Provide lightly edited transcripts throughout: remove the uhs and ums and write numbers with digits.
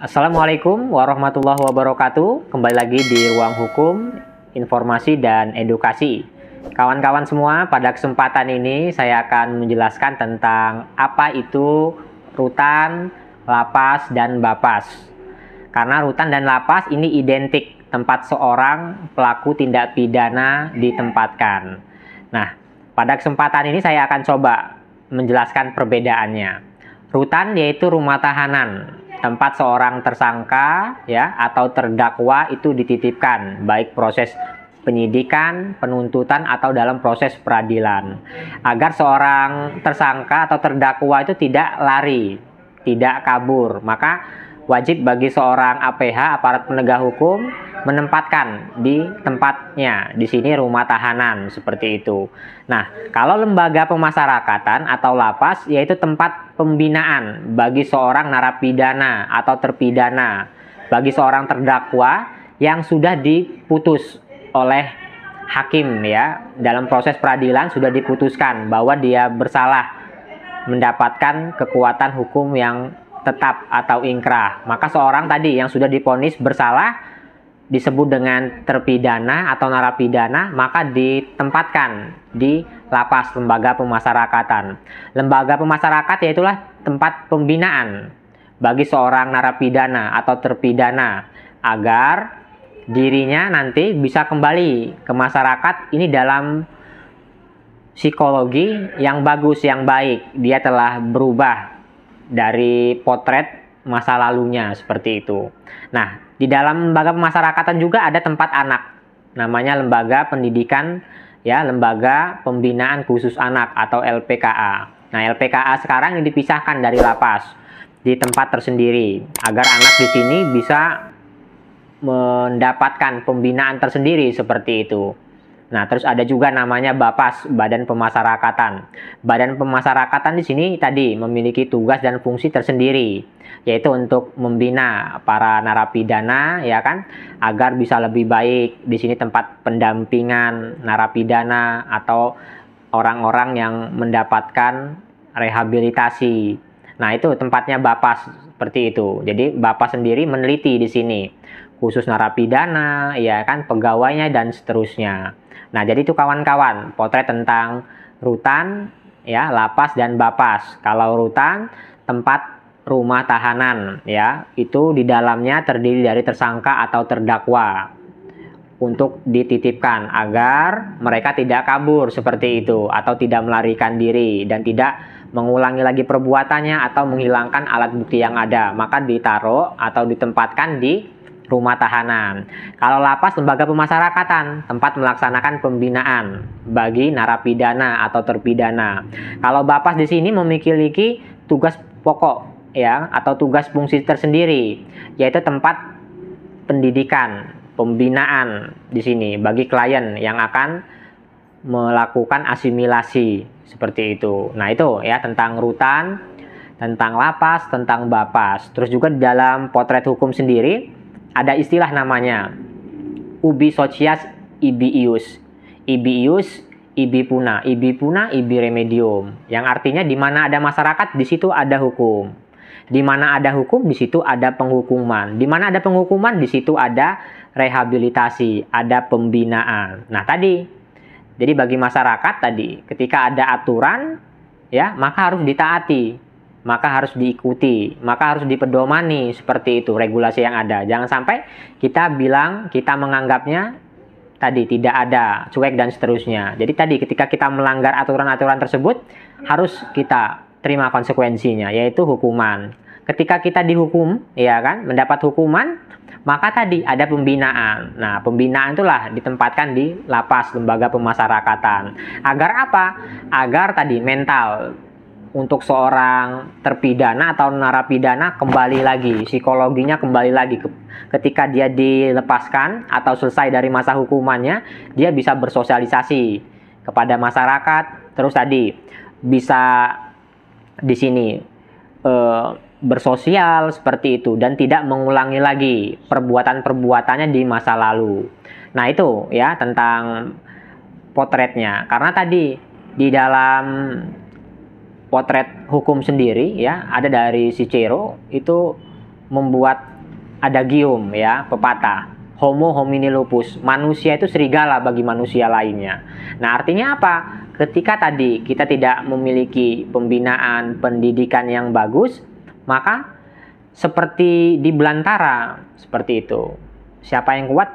Assalamualaikum warahmatullahi wabarakatuh. Kembali lagi di Ruang Hukum, Informasi dan Edukasi. Kawan-kawan semua, pada kesempatan ini saya akan menjelaskan tentang apa itu rutan, lapas, dan bapas. Karena rutan dan lapas ini identik tempat seorang pelaku tindak pidana ditempatkan. Nah, pada kesempatan ini saya akan coba menjelaskan perbedaannya. Rutan yaitu rumah tahanan, tempat seorang tersangka ya atau terdakwa itu dititipkan, baik proses penyidikan, penuntutan atau dalam proses peradilan, agar seorang tersangka atau terdakwa itu tidak lari, tidak kabur. Maka wajib bagi seorang APH, aparat penegak hukum, menempatkan di tempatnya, di sini rumah tahanan seperti itu. Nah, kalau lembaga pemasyarakatan atau lapas yaitu tempat pembinaan bagi seorang narapidana atau terpidana, bagi seorang terdakwa yang sudah diputus oleh hakim ya, dalam proses peradilan sudah diputuskan bahwa dia bersalah, mendapatkan kekuatan hukum yang tetap atau ingkrah. Maka seorang tadi yang sudah divonis bersalah disebut dengan terpidana atau narapidana, maka ditempatkan di lapas, lembaga pemasyarakatan. Lembaga pemasyarakat yaitulah tempat pembinaan bagi seorang narapidana atau terpidana agar dirinya nanti bisa kembali ke masyarakat ini dalam psikologi yang bagus, yang baik. Dia telah berubah dari potret masa lalunya seperti itu. Nah, di dalam lembaga pemasyarakatan juga ada tempat anak, namanya lembaga pendidikan ya, lembaga pembinaan khusus anak atau LPKA. Nah, LPKA sekarang ini dipisahkan dari lapas di tempat tersendiri agar anak di sini bisa mendapatkan pembinaan tersendiri seperti itu. Nah, terus ada juga namanya Bapas, Badan Pemasyarakatan. Badan Pemasyarakatan di sini tadi memiliki tugas dan fungsi tersendiri, yaitu untuk membina para narapidana ya kan, agar bisa lebih baik. Di sini tempat pendampingan narapidana atau orang-orang yang mendapatkan rehabilitasi. Nah, itu tempatnya Bapas seperti itu. Jadi Bapas sendiri meneliti di sini khusus narapidana ya kan, pegawainya dan seterusnya. Nah, jadi itu kawan-kawan, potret tentang rutan, ya, lapas dan bapas. Kalau rutan, tempat rumah tahanan, ya, itu di dalamnya terdiri dari tersangka atau terdakwa untuk dititipkan agar mereka tidak kabur seperti itu atau tidak melarikan diri dan tidak mengulangi lagi perbuatannya atau menghilangkan alat bukti yang ada. Maka ditaruh atau ditempatkan di rumah tahanan. Kalau lapas, lembaga pemasyarakatan, tempat melaksanakan pembinaan bagi narapidana atau terpidana. Kalau bapas di sini memiliki tugas pokok ya atau tugas fungsi tersendiri, yaitu tempat pendidikan, pembinaan di sini bagi klien yang akan melakukan asimilasi seperti itu. Nah, itu ya tentang rutan, tentang lapas, tentang bapas. Terus juga di dalam potret hukum sendiri ada istilah namanya ubi socias ibi ius. Ibi ius, ibi puna. Ibi puna, ibi remedium. Yang artinya di mana ada masyarakat, di situ ada hukum. Di mana ada hukum, di situ ada penghukuman. Di mana ada penghukuman, di situ ada rehabilitasi, ada pembinaan. Nah, tadi. Jadi bagi masyarakat tadi, ketika ada aturan ya, maka harus ditaati. Maka harus diikuti, maka harus dipedomani seperti itu regulasi yang ada. Jangan sampai kita bilang, kita menganggapnya tadi tidak ada, cuek dan seterusnya. Jadi tadi ketika kita melanggar aturan-aturan tersebut, harus kita terima konsekuensinya, yaitu hukuman. Ketika kita dihukum, ya kan, mendapat hukuman, maka tadi ada pembinaan. Nah, pembinaan itulah ditempatkan di lapas, lembaga pemasyarakatan. Agar apa? Agar tadi mental untuk seorang terpidana atau narapidana kembali lagi, psikologinya kembali lagi ketika dia dilepaskan atau selesai dari masa hukumannya, dia bisa bersosialisasi kepada masyarakat, terus tadi bisa di sini bersosial seperti itu dan tidak mengulangi lagi perbuatan-perbuatannya di masa lalu. Nah, itu ya tentang potretnya. Karena tadi di dalam potret hukum sendiri ya ada dari Cicero itu membuat adagium ya, pepatah. Homo homini lupus, manusia itu serigala bagi manusia lainnya. Nah, artinya apa? Ketika tadi kita tidak memiliki pembinaan pendidikan yang bagus, maka seperti di belantara, seperti itu. Siapa yang kuat,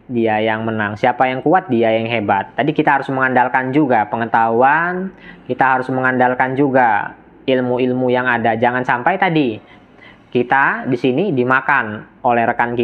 dia yang menang. Siapa yang kuat, dia yang hebat. Tadi kita harus mengandalkan juga pengetahuan, kita harus mengandalkan juga ilmu-ilmu yang ada. Jangan sampai tadi kita di sini dimakan oleh rekan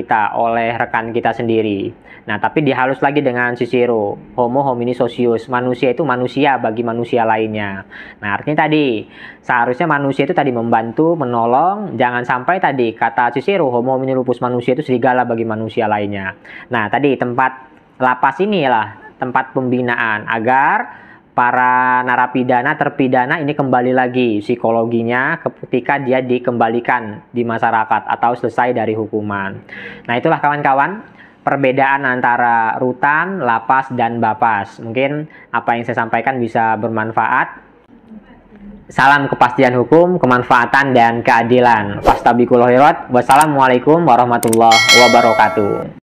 kita sendiri. Nah, tapi dihalus lagi dengan Cicero, Homo homini socius, manusia itu manusia bagi manusia lainnya. Nah, artinya tadi seharusnya manusia itu tadi membantu, menolong, jangan sampai tadi kata Cicero, Homo homini lupus, manusia itu serigala bagi manusia lainnya. Nah, tadi tempat lapas inilah tempat pembinaan agar para narapidana, terpidana ini kembali lagi psikologinya ketika dia dikembalikan di masyarakat atau selesai dari hukuman. Nah, itulah kawan-kawan perbedaan antara rutan, lapas, dan bapas. Mungkin apa yang saya sampaikan bisa bermanfaat. Salam kepastian hukum, kemanfaatan, dan keadilan. Fastabiqul khairat. Wassalamualaikum warahmatullahi wabarakatuh.